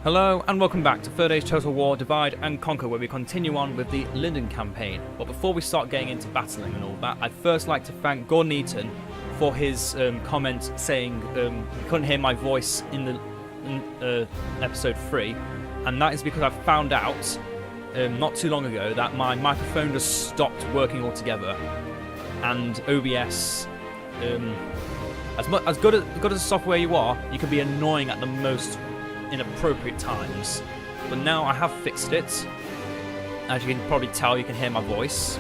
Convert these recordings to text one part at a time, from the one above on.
Hello and welcome back to Third Age Total War Divide and Conquer, where we continue on with the Lindon campaign. But before we start getting into battling and all that, I'd first like to thank Gordon Eaton for his comment saying he couldn't hear my voice in the episode 3, and that is because I found out not too long ago that my microphone just stopped working altogether, and OBS, as good as the software you are, you can be annoying at the most inappropriate times. But now I have fixed it. As you can probably tell, you can hear my voice,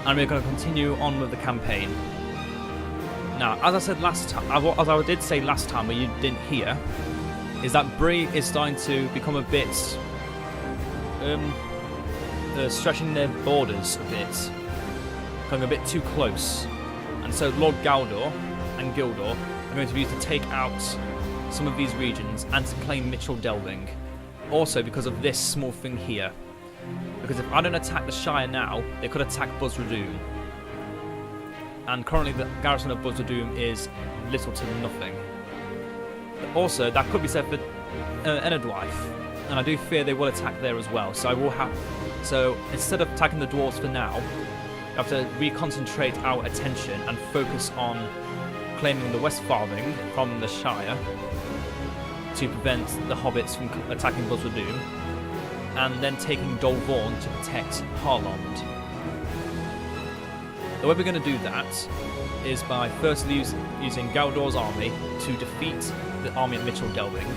and we're going to continue on with the campaign. Now, as I said last time, as I did say last time, but you didn't hear, is that Bree is starting to become a bit stretching their borders a bit, coming a bit too close, and so Lord Galdor and Gildor are going to be used to take out some of these regions and to claim Mitchell Delving. Also because of this small thing here. Because if I don't attack the Shire now, they could attack Buzzradoom. And currently the garrison of Buzzradoom is little to nothing. But also, that could be said for Enedwife, and I do fear they will attack there as well. So instead of attacking the dwarves for now, we have to reconcentrate our attention and focus on claiming the West Farthing from the Shire to prevent the hobbits from attacking Buzzradoom, and then taking Dol Vorn to protect Harlond. The way we're going to do that is by firstly using Galdor's army to defeat the army of Mitchell Delving.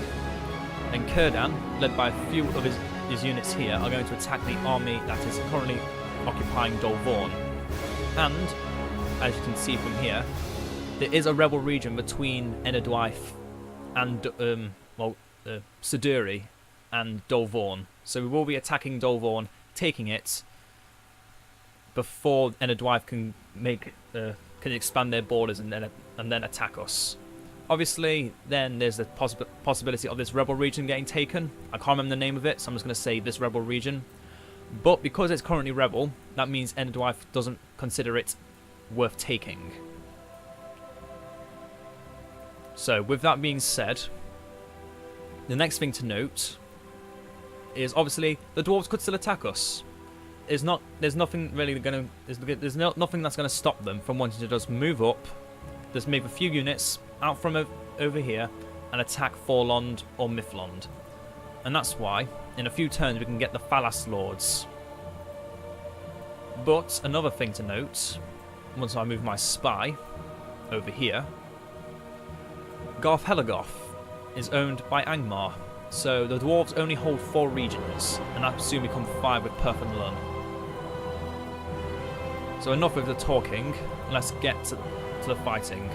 Then Círdan, led by a few of his units here, are going to attack the army that is currently occupying Dol Vorn. And, as you can see from here, there is a rebel region between Enedwife and Siduri and Dol Vorn. So we will be attacking Dol Vorn, taking it before Enedwife can expand their borders and then attack us. Obviously, then there's the possibility of this rebel region getting taken. I can't remember the name of it, so I'm just going to say this rebel region. But because it's currently rebel, that means Enedwife doesn't consider it worth taking. So, with that being said, the next thing to note is obviously the dwarves could still attack us. There's nothing really going to. There's nothing that's going to stop them from wanting to just move up, just move a few units out from over here and attack Forlond or Mifflond. And that's why in a few turns we can get the Falas Lords. But another thing to note, once I move my spy over here, Garth Helagoth is owned by Angmar, so the dwarves only hold 4 regions, and I soon become 5 with Perth and Lun. So enough with the talking, let's get to the fighting.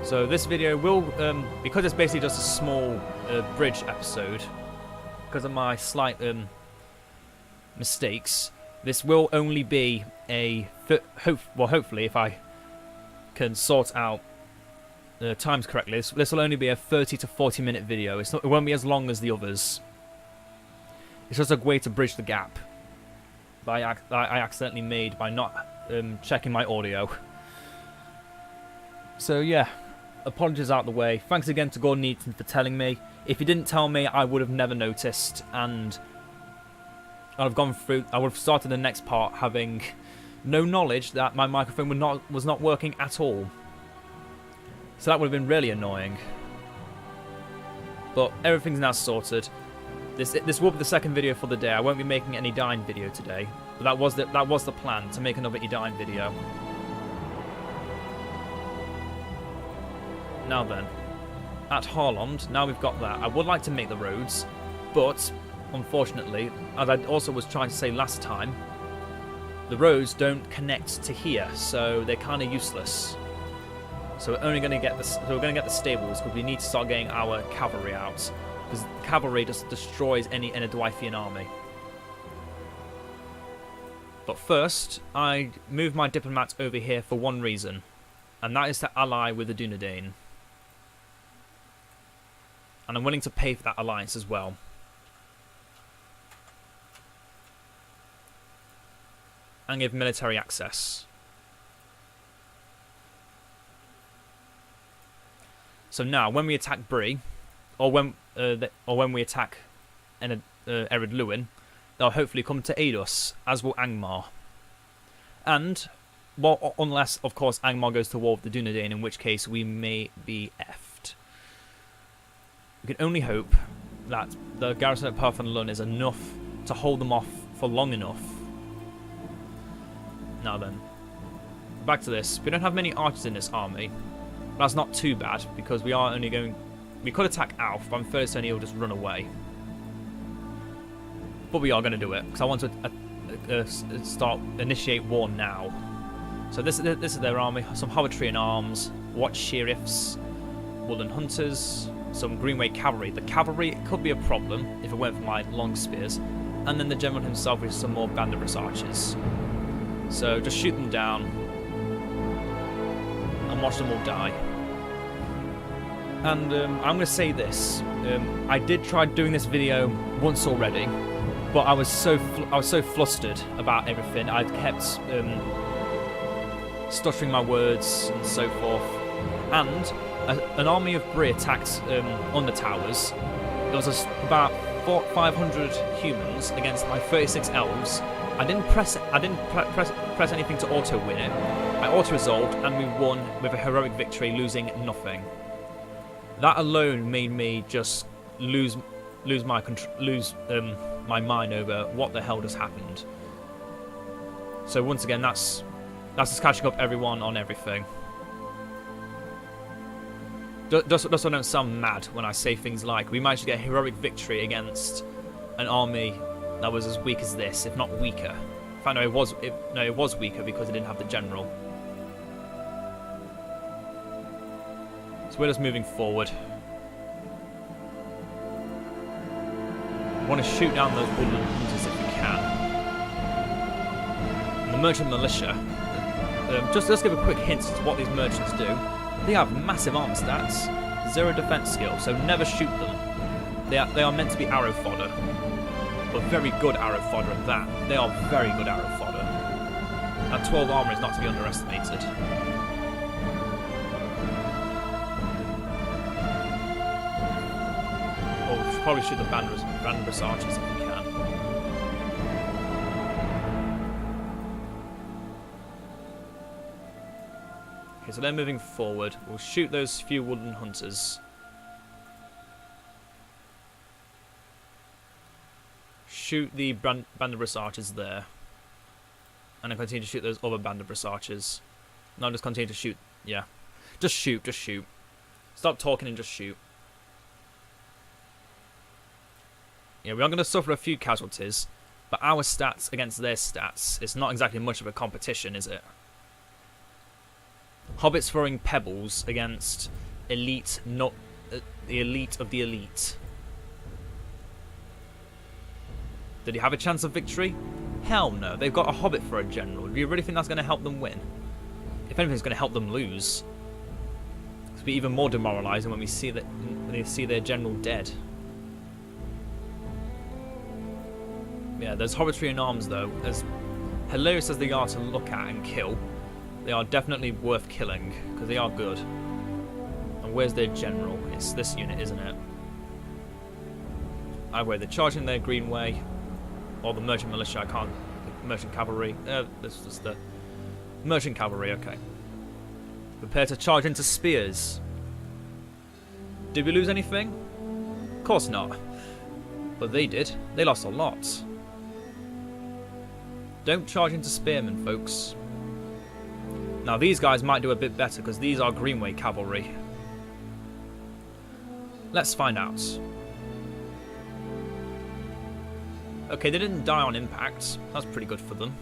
So this video will, because it's basically just a small bridge episode, because of my slight mistakes, this will only be a, hopefully if I can sort out times correctly, this will only be a 30 to 40 minute video. It won't be as long as the others. It's just a way to bridge the gap that I accidentally made by not checking my audio. So yeah, apologies out the way. Thanks again to Gordon Eaton for telling me. If he didn't tell me, I would have never noticed, and I would have started the next part having no knowledge that my microphone was not working at all. So that would have been really annoying. But everything's now sorted. This will be the second video for the day. I won't be making any Edain video today. But that was the plan, to make another Edain video. Now then, at Harlond, now we've got that. I would like to make the roads, but unfortunately, as I also was trying to say last time, the roads don't connect to here, so they're kind of useless. So we're only going to get the stables, because we need to start getting our cavalry out, because cavalry just destroys any Enedwithian army. But first, I move my diplomat over here for one reason, and that is to ally with the Dunedain. And I'm willing to pay for that alliance as well. And give military access. So now, when we attack Bree, or when or when we attack Ered Luin, they'll hopefully come to aid us, as will Angmar. And, well, unless, of course, Angmar goes to war with the Dunedain, in which case we may be effed. We can only hope that the garrison at Parth and Lund is enough to hold them off for long enough. Now then, back to this. We don't have many archers in this army. That's not too bad, because we are only going... We could attack Alf, but I'm fairly certain he'll just run away. But we are going to do it, because I want to initiate war now. So this is their army. Some Hobbitry in arms, Watch Sheriffs, Woodland Hunters, some Greenway Cavalry. The cavalry could be a problem if it weren't for my long spears. And then the general himself with some more Banderbus archers. So just shoot them down and watch them all die. And I'm going to say this. I did try doing this video once already, but I was so flustered about everything. I'd kept stuttering my words and so forth. And an army of Bree attacked on the towers. There was about 500 humans against my 36 elves. I didn't press anything to auto win it. I auto resolved and we won with a heroic victory, losing nothing. That alone made me just lose my mind over what the hell just happened. So once again, that's just catching up everyone on everything. Just so I don't sound mad when I say things like, we managed to get a heroic victory against an army that was as weak as this, if not weaker. In fact, no, it was weaker because it didn't have the general. So we're just moving forward. We want to shoot down those woodland hunters if we can. And the merchant militia. Just give a quick hint as to what these merchants do. They have massive armor stats, 0 defense skill, so never shoot them. They are meant to be arrow fodder, but very good arrow fodder at that. They are very good arrow fodder. That 12 armor is not to be underestimated. Oh, we should probably shoot the Banderbus archers if we can. Okay, so they're moving forward. We'll shoot those few woodland hunters. Shoot the Banderbus archers there. And then continue to shoot those other Banderbus archers. No, just continue to shoot. Yeah. Just shoot, just shoot. Stop talking and just shoot. Yeah, we are going to suffer a few casualties, but our stats against their stats, it's not exactly much of a competition, is it? Hobbits throwing pebbles against elite, not the elite of the elite. Did he have a chance of victory? Hell no. They've got a Hobbit for a general. Do you really think that's going to help them win? If anything, it's going to help them lose. It'll be even more demoralising when we see that they see their general dead. Yeah, those Hobbitry in arms, though, as hilarious as they are to look at and kill, they are definitely worth killing, because they are good. And where's their general? It's this unit, isn't it? Either way, they're charging their Greenway, or the merchant militia, I can't... The merchant cavalry. This is the merchant cavalry, okay. Prepare to charge into spears. Did we lose anything? Of course not. But they did. They lost a lot. Don't charge into spearmen, folks. Now these guys might do a bit better because these are Greenway cavalry. Let's find out. Okay, they didn't die on impact. That's pretty good for them.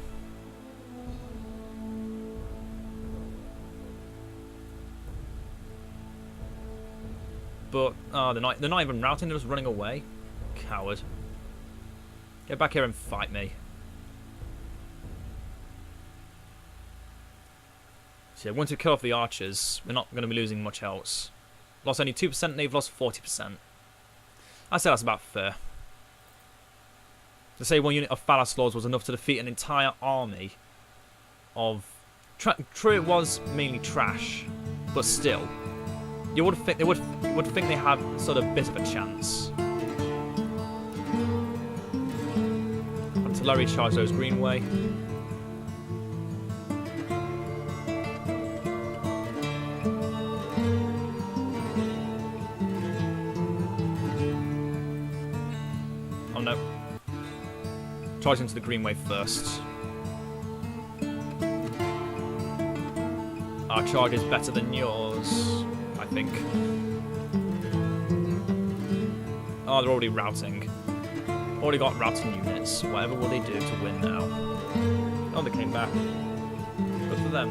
But they're not even routing. They're just running away. Coward. Get back here and fight me. So yeah, once we kill off the archers, we're not going to be losing much else. Lost only 2%, they've lost 40%. I'd say that's about fair. To say one unit of Phalas Lords was enough to defeat an entire army of... True, it was mainly trash, but still. You would think they have sort of bit of a chance. Artillery charge those Greenway. Oh no. Charge into the Greenway first. Our charge is better than yours, I think. Oh, they're already routing. Already got routing units. Whatever will they do to win now? Oh, they came back. Good for them.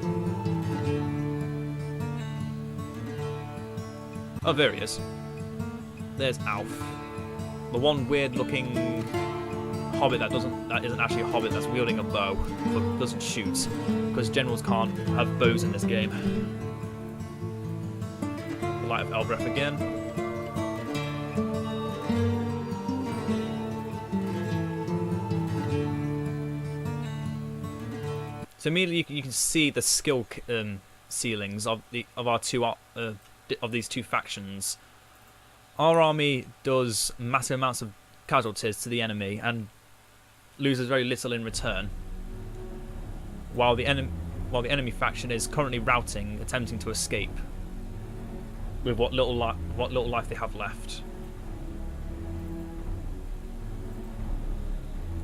Oh, there he is. There's Alf. The one weird-looking hobbit that isn't actually a hobbit, that's wielding a bow, but doesn't shoot, because generals can't have bows in this game. The Light of Elbreth again. So immediately you can see the skill ceilings of these two factions. Our army does massive amounts of casualties to the enemy and loses very little in return, while the enemy faction is currently routing, attempting to escape with what little life they have left.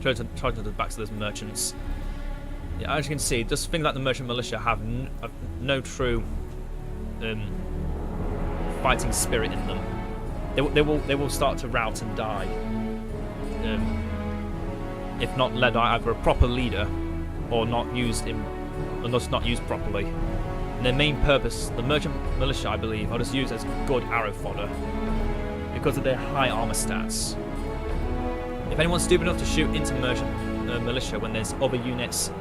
Try to back to those merchants. Yeah, as you can see, just things like the merchant militia have no true fighting spirit in them. They will start to rout and die if not led by either a proper leader or not used properly. And their main purpose, the merchant militia, I believe, are just used as good arrow fodder because of their high armor stats. If anyone's stupid enough to shoot into merchant militia when there's other units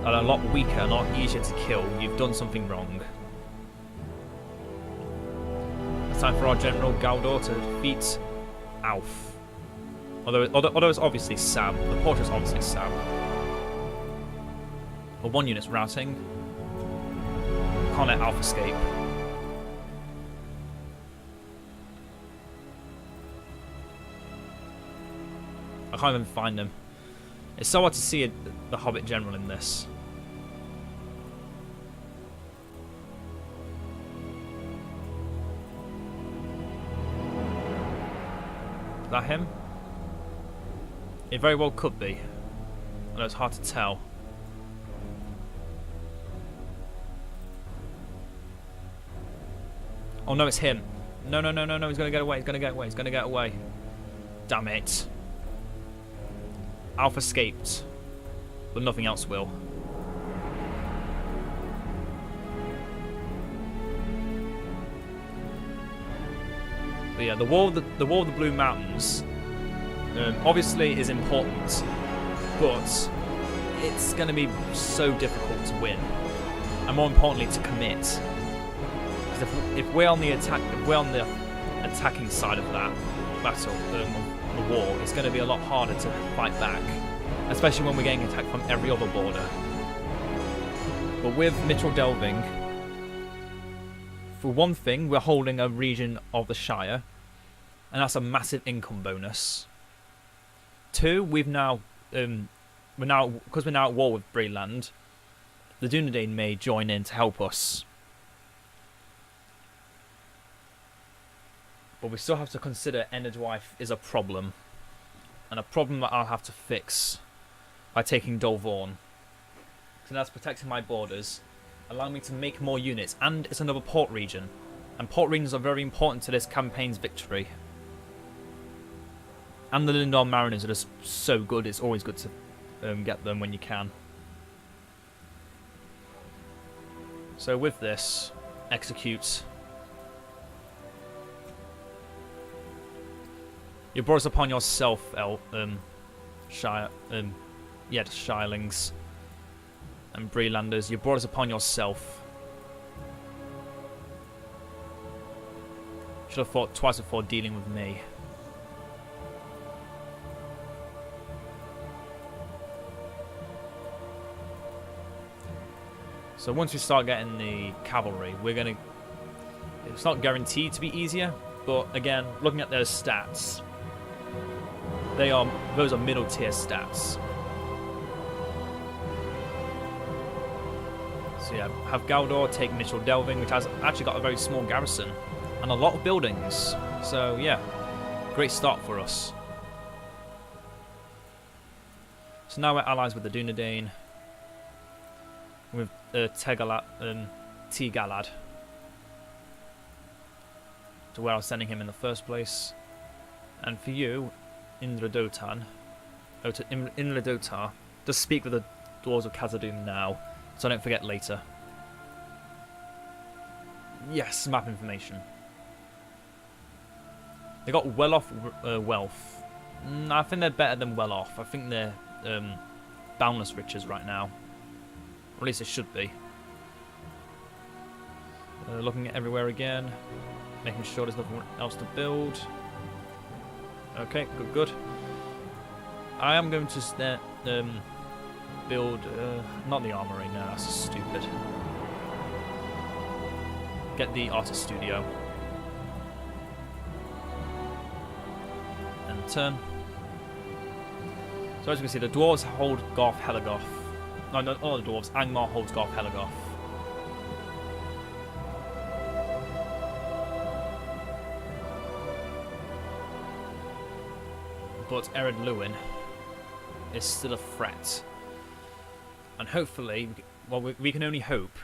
that are a lot weaker, a lot easier to kill, you've done something wrong. It's time for our General Galdor to defeat Alf. Although it's obviously Sam. The portrait's obviously Sam. But one unit's routing. Can't let Alf escape. I can't even find him. It's so hard to see the Hobbit General in this. Is that him? It very well could be. Although it's hard to tell. Oh no, it's him. No, he's gonna get away, he's gonna get away. Damn it. Alf escaped, but nothing else will. But yeah, the War of the Blue Mountains obviously is important, but it's going to be so difficult to win, and more importantly, to commit. Because if we're on the attacking side of that battle, the war, it's going to be a lot harder to fight back, especially when we're getting attacked from every other border. But with Mitchell Delving, for one thing, we're holding a region of the Shire, and that's a massive income bonus. Two, we're now at war with Breland, the Dunedain may join in to help us. But we still have to consider Enedwife is a problem, and a problem that I'll have to fix by taking Dolvorn. So that's protecting my borders, allowing me to make more units, and it's another port region, and port regions are very important to this campaign's victory. And the Lindon Mariners are just so good, it's always good to get them when you can. So with this, execute. You brought us upon yourself, Shirelings and Brelanders. You brought us upon yourself. Should have thought twice before dealing with me. So once we start getting the cavalry, we're gonna It's not guaranteed to be easier, but again, looking at their stats, those are middle tier stats. So yeah, have Galdor take initial delving, which has actually got a very small garrison and a lot of buildings. So yeah, great start for us. So now we're allies with the Dunedain, with T-Galad, to where I was sending him in the first place. And for you, Indra-Dotar, just speak with the Dwarves of Khazad-dûm now, so I don't forget later. Yes, map information. They got well off wealth. I think they're better than well off. I think they're boundless riches right now. Or at least it should be. Looking at everywhere again, making sure there's nothing else to build. Okay, good. I am going to build, not the armory, no, that's stupid. Get the artist studio. And turn. So as you can see, the dwarves hold Garth Helagoth. No, not all the dwarves. Angmar holds Garth Helagoth. But Ered Luin is still a threat. And hopefully, well, we can only hope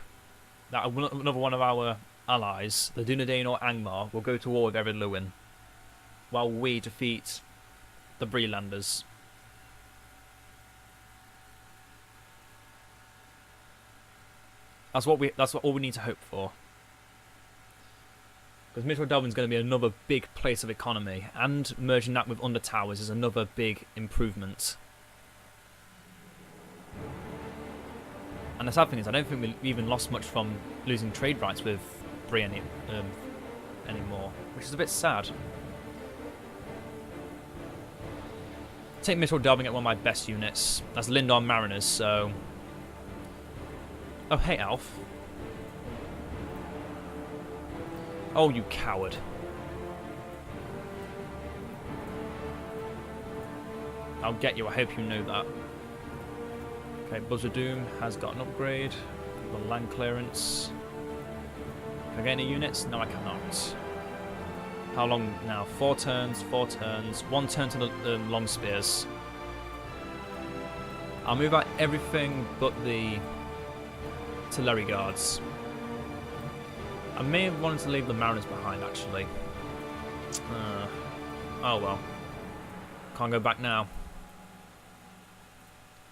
that another one of our allies, the Dunedain or Angmar, will go to war with Ered Luin, while we defeat the Brelanders. That's all we need to hope for. Because Mithril Delving is going to be another big place of economy, and merging that with Under Towers is another big improvement. And the sad thing is, I don't think we even lost much from losing trade rights with Bree anymore, which is a bit sad. Take Mithril Delving at one of my best units. That's Lindon Mariners, so... Oh, hey, Alf. Oh, you coward. I'll get you, I hope you know that. Okay, Buzzer Doom has got an upgrade. The land clearance. Can I get any units? No, I cannot. How long now? 4 turns, 4 turns. 1 turn to the long spears. I'll move out everything but the artillery guards. I may have wanted to leave the Mariners behind, actually. Oh well. Can't go back now.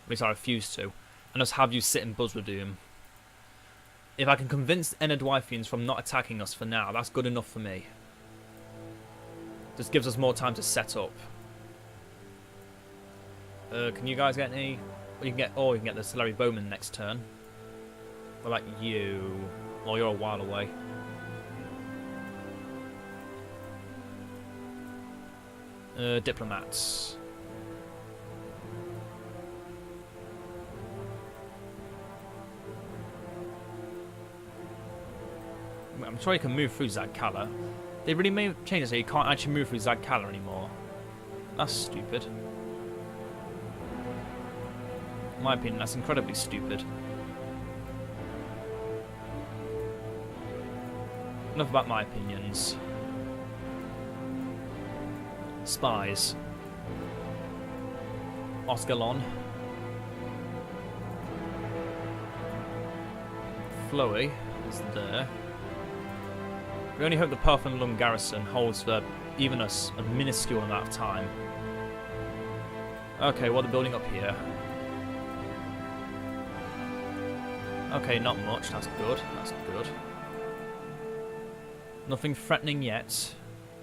At least I refuse to. And just have you sit in Buzzradoom. If I can convince the Enedwyfians from not attacking us for now, that's good enough for me. Just gives us more time to set up. Can you guys get any... You can get the artillery bowman next turn. What about you? Well, you're a while away. Diplomats. I'm sure you can move through Zadkala. They really may change it so you can't actually move through Zadkala anymore. That's stupid. In my opinion, that's incredibly stupid. Enough about my opinions. Spies. Osgalon. Floey is there. We only hope the Parfum Lung garrison holds for even a minuscule amount of time. Okay, what are they building up here? Okay, not much. That's good. That's good. Nothing threatening yet.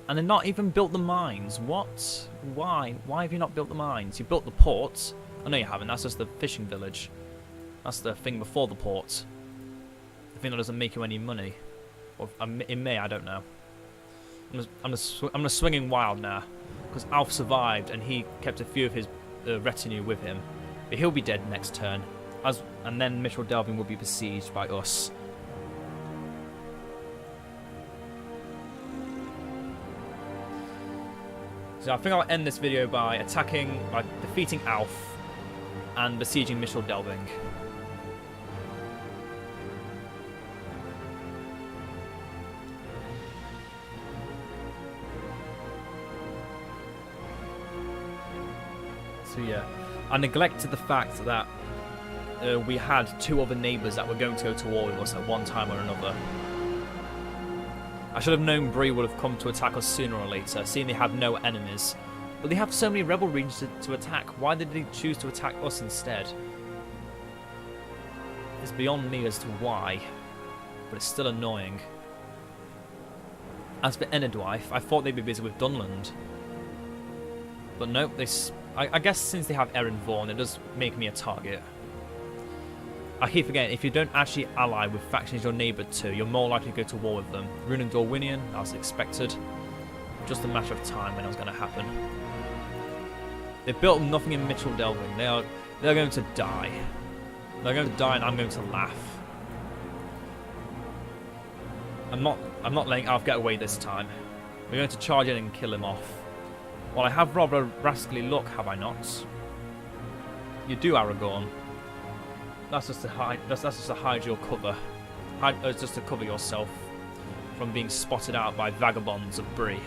And they've not even built the mines. What? Why? Why have you not built the mines? You built the port. Oh, no, you haven't. That's just the fishing village. That's the thing before the port. The thing that doesn't make you any money. Or it may, I don't know. I'm just swinging wild now. Because Alf survived and he kept a few of his retinue with him. But he'll be dead next turn. And then Mithril Delving will be besieged by us. So I think I'll end this video by defeating Alf and besieging Mitchell Delving. So yeah, I neglected the fact that we had 2 other neighbours that were going to go to war with us at one time or another. I should have known Bree would have come to attack us sooner or later, seeing they have no enemies. But they have so many rebel regions to attack. Why did they choose to attack us instead? It's beyond me as to why, but it's still annoying. As for Enedwife, I thought they'd be busy with Dunland. But nope, I guess since they have Erin Vaughan, it does make me a target. I keep forgetting, if you don't actually ally with factions you're neighboured to, you're more likely to go to war with them. Rune and Dorwinian, as expected. Just a matter of time when it was going to happen. They've built nothing in Mitchell Delving. They're going to die. They're going to die and I'm going to laugh. I'm not letting Alf get away this time. We're going to charge in and kill him off. Well, I have rather rascally look, have I not? You do, Aragorn. That's just to hide. That's just to hide your cover. It's just to cover yourself from being spotted out by vagabonds of Bree.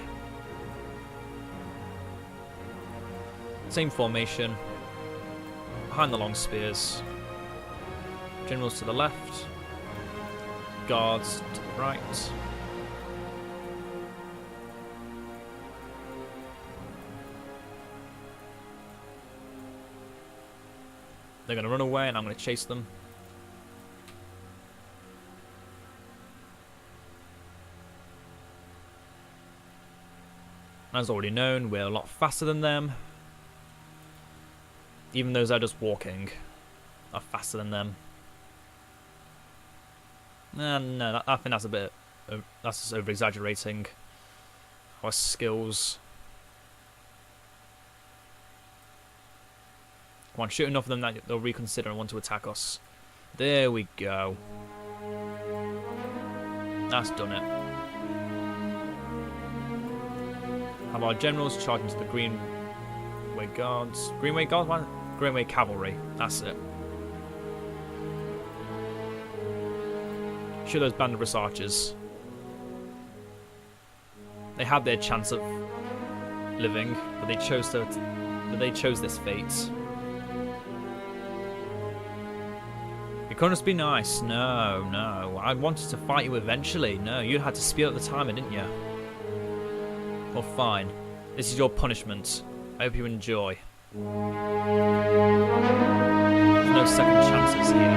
Same formation. Behind the long spears. Generals to the left. Guards to the right. They're going to run away and I'm going to chase them. As already known, we're a lot faster than them. Even those that are just walking are faster than them. No, I think that's a bit... that's just over-exaggerating our skills. Come on, shoot enough of them that they'll reconsider and want to attack us. There we go. That's done it. Have our generals charge into the Greenway Guards. Greenway Guards? What? Greenway Cavalry. That's it. Shoot those Banderbus archers. They had their chance of living, but they chose this fate. You couldn't just be nice. No. I wanted to fight you eventually. No, you had to spear at the time, didn't you? Well, fine. This is your punishment. I hope you enjoy. There's no second chances here.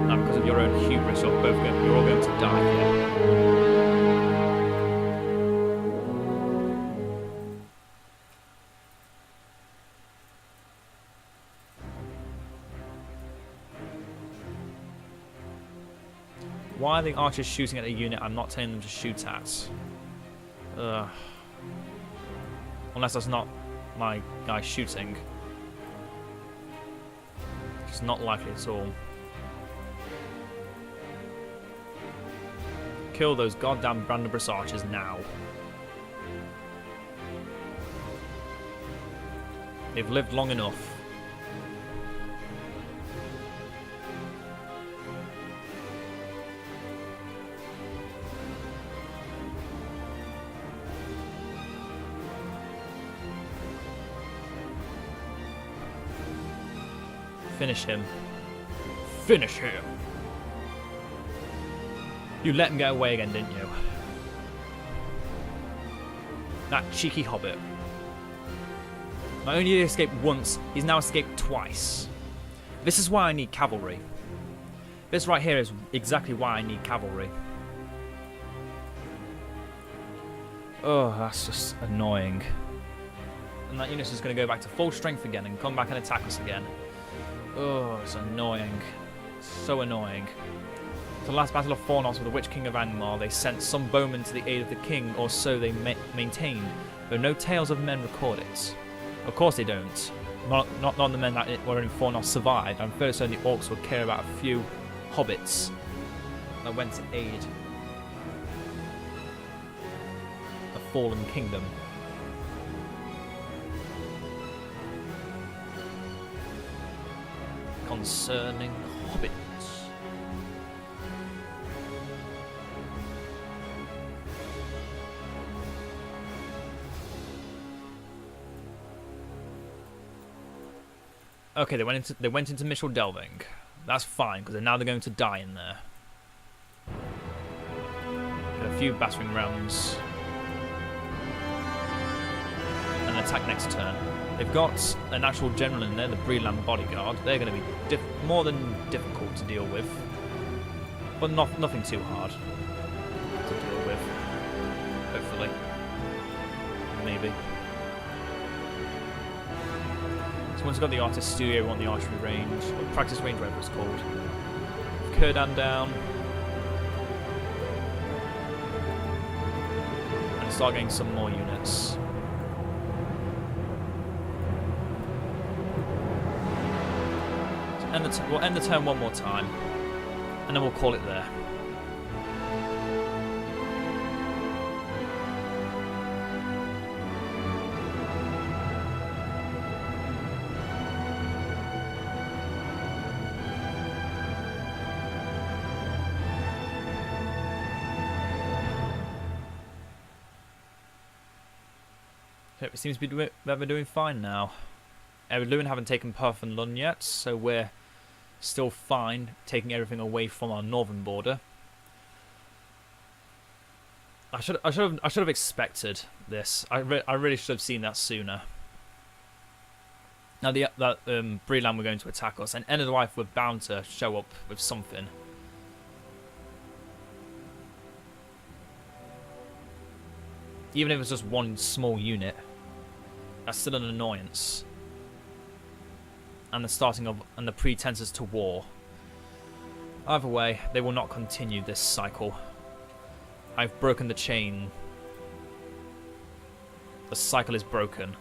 Now, because of your own hubris, you're all going to die here. Why are the archers shooting at a unit I'm not telling them to shoot at? Unless that's not my guy shooting. It's not likely at all. Kill those goddamn Brandenburg archers now. They've lived long enough. Finish him. Finish him. You let him get away again, didn't you? That cheeky hobbit. Not only did he escape once, he's now escaped twice. This is why I need cavalry. This right here is exactly why I need cavalry. Oh, that's just annoying. And that unit's just going to go back to full strength again and come back and attack us again. Oh, it's annoying. So annoying. For the last battle of Fornos with the Witch King of Angmar, they sent some bowmen to the aid of the king, or so they maintained, though no tales of men record it. Of course they don't. Not the men that were in Fornos survived. I'm fairly certain the orcs would care about a few hobbits that went to aid a fallen kingdom. Concerning hobbits. Okay, they went into Mitchell Delving. That's fine because now they're going to die in there. Get a few battering rams and attack next turn. They've got an actual general in there, the Breland bodyguard. They're going to be more than difficult to deal with, but nothing too hard to deal with. Hopefully, maybe. So once we've got the artist studio, we want the archery range, or practice range, whatever it's called. Kurdan down, and start getting some more units. We'll end the turn one more time, and then we'll call it there. It seems to be that we're doing fine now. Lindon haven't taken Perth and Lund yet, so we're still fine taking everything away from our northern border. I should have expected this. I really should have seen that sooner. Now that Breland were going to attack us, and End of Life were bound to show up with something. Even if it's just one small unit, that's still an annoyance. And the starting of and the pretenses to war. Either way, they will not continue this cycle. I've broken the chain. The cycle is broken.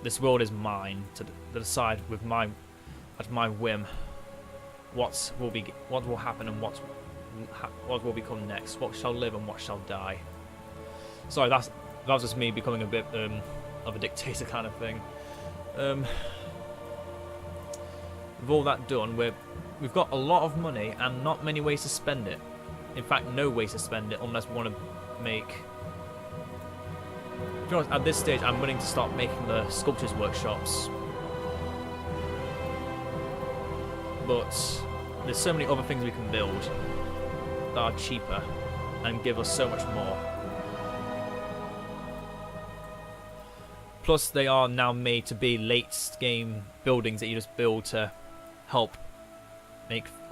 This world is mine to decide with at my whim what will happen and what will become next. What shall live and what shall die. Sorry, that was just me becoming a bit of a dictator kind of thing. With all that done, we've got a lot of money and not many ways to spend it. In fact, no ways to spend it unless we want to make... To be honest, at this stage, I'm willing to start making the sculptures workshops. But there's so many other things we can build that are cheaper and give us so much more. Plus, they are now made to be late-game buildings that you just build to help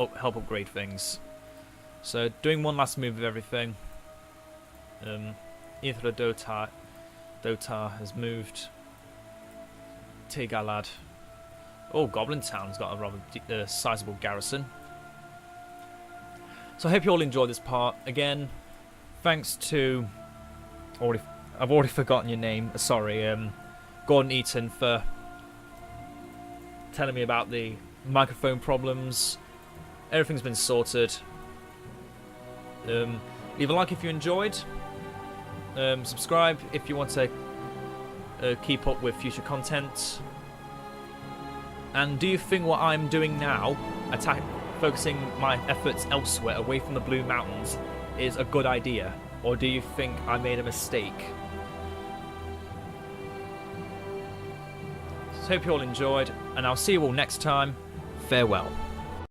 upgrade things. So, doing one last move of everything. Either the Dotar has moved. Tirgalad. Oh, Goblin Town's got a rather sizable garrison. So I hope you all enjoyed this part. Again, thanks to... I've already forgotten your name. Sorry, Gordon Eaton, for telling me about the microphone problems. Everything's been sorted. Leave a like if you enjoyed. Subscribe if you want to keep up with future content. And do you think what I'm doing now, focusing my efforts elsewhere, away from the Blue Mountains, is a good idea? Or do you think I made a mistake? So hope you all enjoyed, and I'll see you all next time. Farewell.